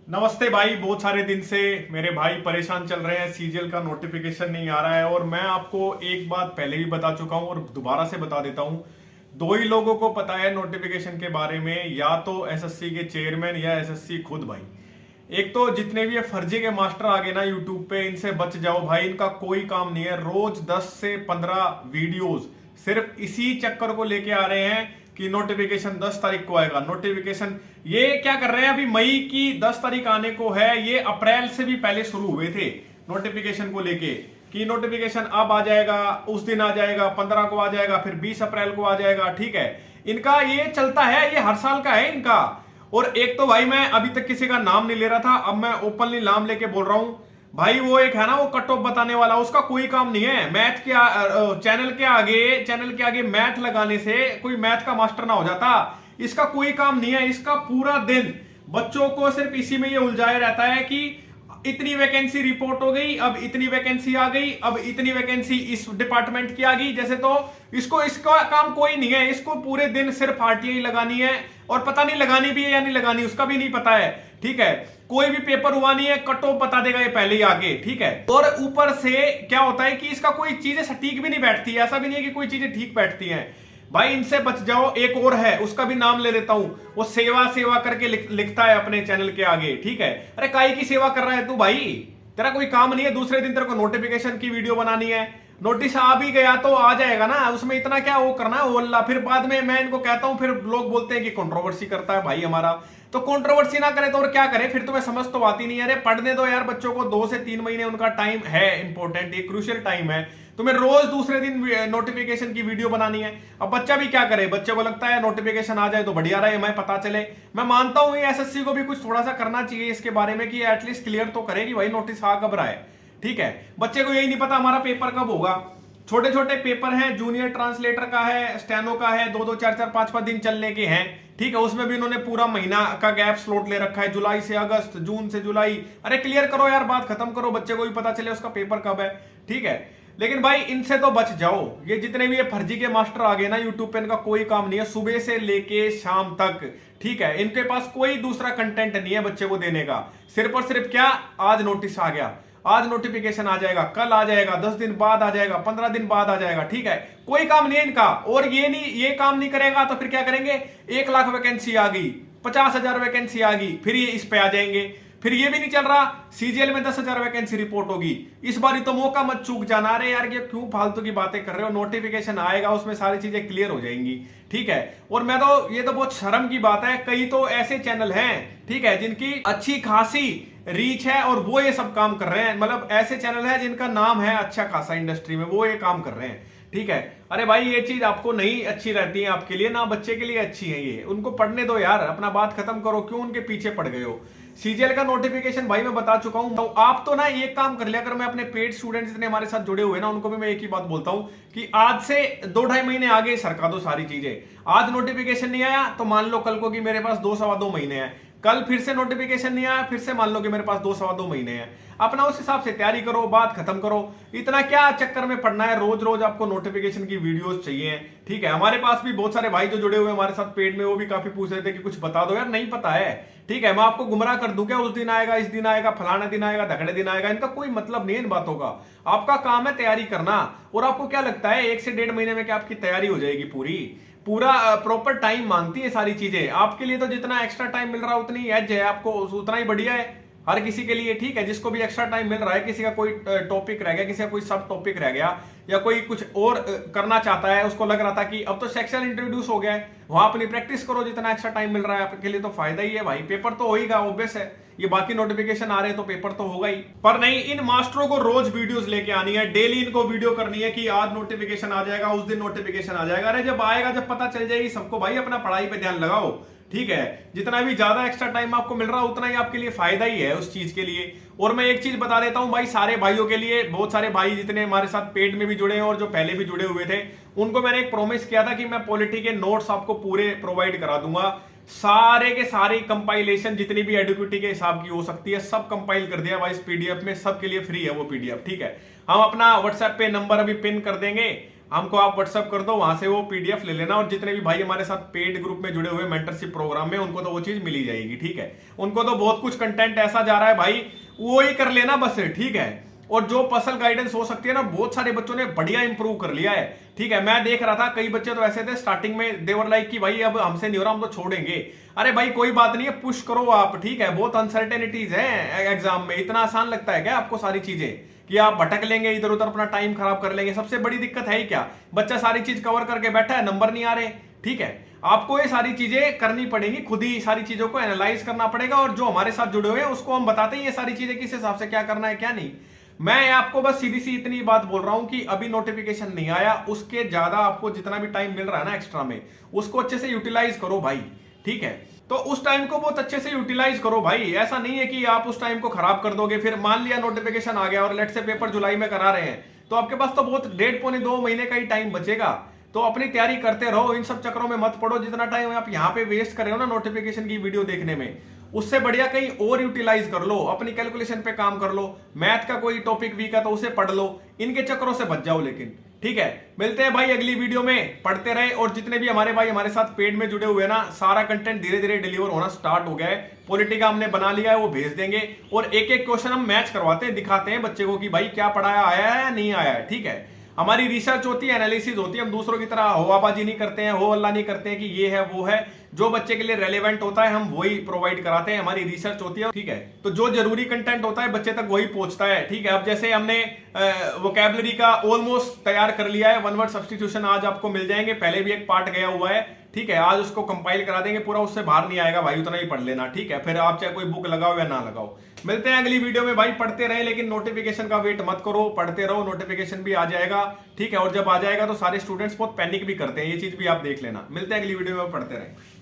नमस्ते भाई। बहुत सारे दिन से मेरे भाई परेशान चल रहे हैं, सीजीएल का नोटिफिकेशन नहीं आ रहा है। और मैं आपको एक बात पहले भी बता चुका हूं और दोबारा से बता देता हूं। दो ही लोगों को पता है नोटिफिकेशन के बारे में, या तो एसएससी के चेयरमैन या एसएससी खुद भाई। एक तो जितने भी ये फर्जी के मास्टर आ गए ना यूट्यूब पे, इनसे बच जाओ भाई। इनका कोई काम नहीं है। रोज 10 से 15 वीडियोस सिर्फ इसी चक्कर को लेके आ रहे हैं कि नोटिफिकेशन 10 तारीख को आएगा। नोटिफिकेशन ये क्या कर रहे हैं, अभी मई की 10 तारीख आने को है, ये अप्रैल से भी पहले शुरू हुए थे नोटिफिकेशन को लेके कि नोटिफिकेशन अब आ जाएगा, उस दिन आ जाएगा, 15 को आ जाएगा, फिर 20 अप्रैल को आ जाएगा। ठीक है, इनका ये चलता है, ये हर साल का है इनका। और एक तो भाई मैं अभी तक किसी का नाम नहीं ले रहा था, अब मैं ओपनली नाम लेके बोल रहा हूं भाई। वो एक है ना, वो कट ऑफ बताने वाला, उसका कोई काम नहीं है। मैथ के चैनल के आगे मैथ लगाने से कोई मैथ का मास्टर ना हो जाता। इसका कोई काम नहीं है। इसका पूरा दिन बच्चों को सिर्फ इसी में ये उलझाया रहता है कि इतनी वैकेंसी रिपोर्ट हो गई, अब इतनी वैकेंसी आ गई, अब इतनी वैकेंसी इस डिपार्टमेंट की आ गई। जैसे तो इसको इसका काम कोई नहीं है। इसको पूरे दिन सिर्फ आरटीआई लगानी है, और पता नहीं लगानी भी है या नहीं लगानी उसका भी नहीं पता है। ठीक है, कोई भी पेपर हुआ नहीं है, कट ऑफ बता देगा ये पहले ही आके। ठीक है, और ऊपर से क्या होता है कि इसका कोई चीजें सटीक भी नहीं बैठती है। ऐसा भी नहीं है कि कोई चीजें ठीक बैठती हैं भाई। इनसे बच जाओ। एक और है, उसका भी नाम ले लेता हूं। वो सेवा सेवा करके लिखता है अपने चैनल के आगे। ठीक है, अरे काहे की सेवा कर रहा है तू भाई? तेरा कोई काम नहीं है। दूसरे दिन तेरे को नोटिफिकेशन की वीडियो बनानी है, नोटिस आ भी गया तो आ जाएगा ना, उसमें इतना क्या वो करना है वल्ला। फिर बाद में मैं इनको कहता हूं, फिर लोग बोलते हैं कि कंट्रोवर्सी करता है भाई हमारा। तो कंट्रोवर्सी ना करे तो और क्या करे? फिर तुम्हें समझ तो आती नहीं है। अरे पढ़ने दो यार बच्चों को, 2 से 3 महीने उनका टाइम है इंपॉर्टेंट, ये क्रूशियल टाइम है। तुम्हें रोज दूसरे दिन नोटिफिकेशन की वीडियो बनानी है। अब बच्चा भी क्या करे? बच्चे को लगता है नोटिफिकेशन आ जाए तो बढ़िया रहे, हमें पता चले। मैं मानता हूं ये एसएससी को भी कुछ थोड़ा सा करना चाहिए इसके बारे में कि एटलीस्ट क्लियर तो करे कि भाई नोटिस आ कब रहा है। ठीक है, बच्चे को यही नहीं पता हमारा पेपर कब होगा। छोटे छोटे पेपर हैं, जूनियर ट्रांसलेटर का है, स्टेनो का है, 2-2 4-4 5-5 दिन चलने के हैं। ठीक है, उसमें भी उन्होंने पूरा महीना का गैप स्लॉट ले रखा है, जुलाई से अगस्त, जून से जुलाई। अरे क्लियर करो यार, बात खत्म करो, बच्चे को भी पता चले उसका पेपर कब है। ठीक है, लेकिन भाई इनसे तो बच जाओ। ये जितने भी ये फर्जी के मास्टर आ गए ना यूट्यूब पे, इनका कोई काम नहीं है सुबह से लेके शाम तक। ठीक है, इनके पास कोई दूसरा कंटेंट नहीं है बच्चे को देने का। सिर्फ और सिर्फ क्या, आज नोटिस आ गया, आज नोटिफिकेशन आ जाएगा, कल आ जाएगा, 10 दिन बाद आ जाएगा, 15 दिन बाद आ जाएगा। ठीक है, कोई काम नहीं है इनका। और ये काम नहीं करेगा तो फिर क्या करेंगे? 1 लाख वैकेंसी आ गई, 50,000 वैकेंसी आ गई, फिर ये इस पे आ जाएंगे। फिर ये भी नहीं चल रहा, सीजीएल में 10,000 वैकेंसी रिपोर्ट होगी इस बार तो मौका मत चूक जाना। रहे यार, ये क्यों फालतू की बातें कर रहे हो? नोटिफिकेशन आएगा, उसमें सारी चीजें क्लियर हो जाएंगी। ठीक है, और मैं तो ये तो बहुत शर्म की बात है, कई तो ऐसे चैनल हैं, ठीक है, जिनकी अच्छी खासी रीच है और वो ये सब काम कर रहे हैं। मतलब ऐसे चैनल है जिनका नाम है अच्छा खासा इंडस्ट्री में, वो ये काम कर रहे हैं। ठीक है, अरे भाई ये चीज आपको नहीं अच्छी रहती है, आपके लिए ना बच्चे के लिए अच्छी है ये। उनको पढ़ने दो यार, अपना बात खत्म करो, क्यों उनके पीछे पड़ गए हो? सीजीएल का नोटिफिकेशन भाई मैं बता चुका हूं। तो आप तो ना एक काम कर लिया, अगर मैं अपने पेड स्टूडेंट्स जितने हमारे साथ जुड़े हुए ना, उनको भी मैं एक ही बात बोलता हूं कि आज से 2-2.5 महीने आगे सरका दो सारी चीजें। आज नोटिफिकेशन नहीं आया तो मान लो कल को कि मेरे पास 2-2.25 महीने हैं, कल फिर से नोटिफिकेशन नहीं आया, फिर से मान लो कि मेरे पास 2-2.25 महीने हैं। अपना उस हिसाब से तैयारी करो, बात खत्म करो। इतना क्या चक्कर में पड़ना है? रोज रोज आपको नोटिफिकेशन की वीडियोस चाहिए। ठीक है, हमारे पास भी बहुत सारे भाई जो जुड़े हुए हमारे साथ पेड में, वो भी काफी पूछ रहे थे कि कुछ बता दो यार, नहीं पता है। ठीक है, मैं आपको गुमराह कर दूं क्या? उस दिन आएगा, इस दिन आएगा, फलाना दिन आएगा, धगड़े दिन आएगा, इनका कोई मतलब नहीं है इन बातों का। आपका काम है तैयारी करना। और आपको क्या लगता है 1 से 1.5 महीने में क्या आपकी तैयारी हो जाएगी पूरी? पूरा प्रॉपर टाइम मांगती है सारी चीजें। आपके लिए तो जितना एक्स्ट्रा टाइम मिल रहा है उतनी एज है आपको, उतना ही बढ़िया है हर किसी के लिए। ठीक है, जिसको भी एक्स्ट्रा टाइम मिल रहा है, किसी का कोई टॉपिक रह गया, किसी का कोई सब टॉपिक रह गया, या कोई कुछ और करना चाहता है, उसको लग रहा था कि अब तो सेक्शन इंट्रोड्यूस हो गया है, वहां अपनी प्रैक्टिस करो। जितना एक्स्ट्रा टाइम मिल रहा है आपके लिए तो फायदा ही है भाई। पेपर तो होगा, ऑब्वियस है, ये बाकी नोटिफिकेशन आ रहे हैं तो पेपर तो होगा ही। पर नहीं, इन मास्टरों को रोज वीडियोस लेके आनी है, डेली इनको वीडियो करनी है कि आज नोटिफिकेशन आ जाएगा, उस दिन नोटिफिकेशन आ जाएगा। अरे जब आएगा, जब पता चल जाएगी सबको भाई, अपना पढ़ाई पे ध्यान लगाओ। ठीक है, जितना भी ज्यादा एक्स्ट्रा टाइम आपको मिल रहा है उतना ही आपके लिए फायदा ही है उस चीज के लिए। और मैं एक चीज बता देता हूं भाई, सारे भाइयों के लिए, बहुत सारे भाई जितने हमारे साथ पेड में भी जुड़े हैं और जो पहले भी जुड़े हुए थे, उनको मैंने एक प्रॉमिस किया था कि मैं पॉलिटी के नोट्स आपको पूरे प्रोवाइड करा दूंगा। सारे के सारे कंपाइलेशन जितनी भी एडुकेटी के हिसाब की हो सकती है, सब कंपाइल कर दिया भाई इस पीडीएफ में, सबके लिए फ्री है वो पीडीएफ। ठीक है, हम अपना व्हाट्सएप पे नंबर अभी पिन कर देंगे, हमको आप व्हाट्सअप कर दो, वहां से वो पीडीएफ ले लेना। और जितने भी भाई हमारे साथ पेड ग्रुप में जुड़े हुए मेंटरशिप प्रोग्राम में, उनको तो वो चीज मिल ही जाएगी, ठीक है। उनको तो बहुत कुछ कंटेंट ऐसा जा रहा है भाई, वो ही कर लेना बस, ठीक है। और जो पर्सनल गाइडेंस हो सकती है ना, बहुत सारे बच्चों ने बढ़िया इंप्रूव कर लिया है, ठीक है। मैं देख रहा था कई बच्चे तो ऐसे थे स्टार्टिंग में, देवर लाइक कि भाई अब हमसे नहीं हो रहा, हम तो छोड़ेंगे। अरे भाई कोई बात नहीं है, पुश करो आप, ठीक है। बहुत अनसर्टेनिटीज है एग्जाम में, इतना आसान लगता है क्या आपको सारी चीजें कि आप भटक लेंगे इधर उधर, अपना टाइम खराब कर लेंगे? सबसे बड़ी दिक्कत है ही क्या? बच्चा सारी चीज कवर करके बैठा है, नंबर नहीं आ रहे, ठीक है। आपको ये सारी चीजें करनी पड़ेंगी, खुद ही सारी चीजों को एनालाइज करना पड़ेगा। और जो हमारे साथ जुड़े हुए हैं उसको हम बताते हैं ये सारी चीजें किस हिसाब से क्या करना है क्या नहीं। मैं आपको बस सीधी सी इतनी बात बोल रहा हूं कि अभी नोटिफिकेशन नहीं आया, उसके ज्यादा आपको जितना भी टाइम मिल रहा है ना एक्स्ट्रा में, उसको अच्छे से यूटिलाइज करो भाई, ठीक है। तो उस टाइम को बहुत अच्छे से यूटिलाइज करो भाई। ऐसा नहीं है कि आप उस टाइम को खराब कर दोगे, फिर मान लिया नोटिफिकेशन आ गया और लेट से पेपर जुलाई में करा रहे हैं, तो आपके पास तो बहुत 1.5-2 महीने का ही टाइम बचेगा। तो अपनी तैयारी करते रहो, इन सब चक्करों में मत पड़ो। जितना टाइम आप यहाँ पे वेस्ट कर रहे हो ना नोटिफिकेशन की वीडियो देखने में, उससे बढ़िया कहीं और यूटिलाइज कर लो, अपनी कैलकुलेशन पे काम कर लो। मैथ का कोई टॉपिक वीक है तो उसे पढ़ लो, इनके चक्करों से बच जाओ। लेकिन ठीक है, मिलते हैं भाई अगली वीडियो में। पढ़ते रहे, और जितने भी हमारे भाई हमारे साथ पेड में जुड़े हुए हैं ना, सारा कंटेंट धीरे धीरे डिलीवर होना स्टार्ट हो गया है। पॉलिटिका हमने बना लिया है, वो भेज देंगे, और एक एक क्वेश्चन हम मैच करवाते हैं, दिखाते हैं बच्चे को कि भाई क्या पढ़ाया, आया है या नहीं आया है, ठीक है। हमारी रिसर्च होती है, एनालिसिस होती है, हम दूसरों की तरह हवाबाजी नहीं करते हैं, हो अल्लाह नहीं करते हैं कि ये है वो है। जो बच्चे के लिए रेलेवेंट होता है हम वही प्रोवाइड कराते हैं, हमारी रिसर्च होती है, ठीक है। तो जो जरूरी कंटेंट होता है बच्चे तक वही पहुंचता है, ठीक है। अब जैसे हमने वोकैबुलरी का ऑलमोस्ट तैयार कर लिया है, वन वर्ड सब्स्टिट्यूशन आज आपको मिल जाएंगे, पहले भी एक पार्ट गया हुआ है, ठीक है। आज उसको कंपाइल करा देंगे पूरा, उससे बाहर नहीं आएगा भाई, उतना ही पढ़ लेना, ठीक है। फिर आप चाहे कोई बुक लगाओ या ना लगाओ। मिलते हैं अगली वीडियो में भाई। पढ़ते रहे, लेकिन नोटिफिकेशन का वेट मत करो, पढ़ते रहो, नोटिफिकेशन भी आ जाएगा, ठीक है। और जब आ जाएगा तो सारे स्टूडेंट्स बहुत पैनिक भी करते हैं, ये चीज भी आप देख लेना। मिलते हैं अगली वीडियो में, पढ़ते रहे।